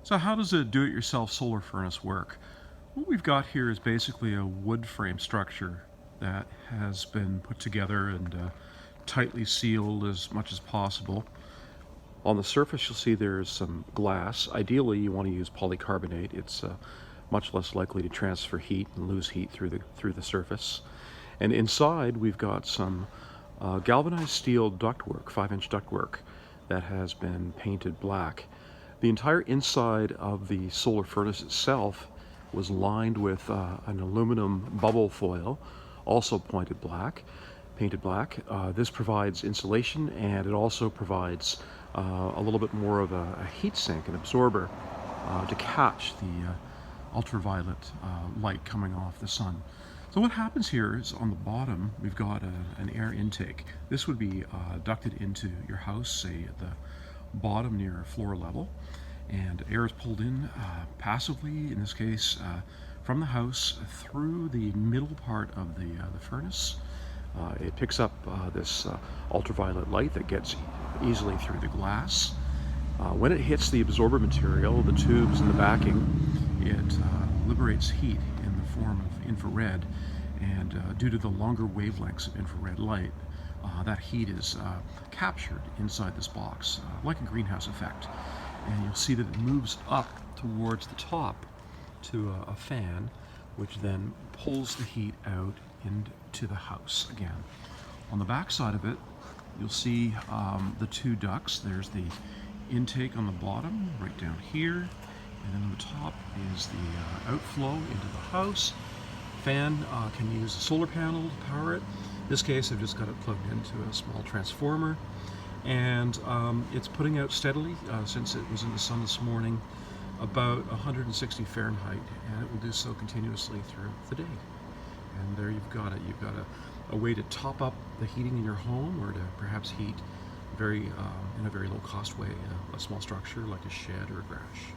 So how does a do-it-yourself solar furnace work? What we've got here is basically a wood frame structure that has been put together and tightly sealed as much as possible. On the surface you'll see there's some glass. Ideally you want to use polycarbonate. It's much less likely to transfer heat and lose heat through the surface. And inside we've got some galvanized steel ductwork, 5-inch ductwork, that has been painted black. The entire inside of the solar furnace itself was lined with an aluminum bubble foil, also painted black. This provides insulation, and it also provides a little bit more of a heat sink, an absorber, to catch the ultraviolet light coming off the sun. So what happens here is on the bottom we've got an air intake. This would be ducted into your house, say at the bottom near floor level, and air is pulled in passively, in this case from the house through the middle part of the furnace. It picks up this ultraviolet light that gets easily through the glass. When it hits the absorber material, the tubes and the backing, it liberates heat in the form of infrared, and due to the longer wavelengths of infrared light, that heat is captured inside this box, like a greenhouse effect. And you'll see that it moves up towards the top to a fan, which then pulls the heat out into the house again. On the back side of it, you'll see the two ducts. There's the intake on the bottom, right down here, and then on the top is the outflow into the house. Fan can use a solar panel to power it. In this case, I've just got it plugged into a small transformer, and it's putting out steadily since it was in the sun this morning, about 160 Fahrenheit, and it will do so continuously throughout the day. And there you've got it. You've got a way to top up the heating in your home, or to perhaps heat in a very low cost way a small structure like a shed or a garage.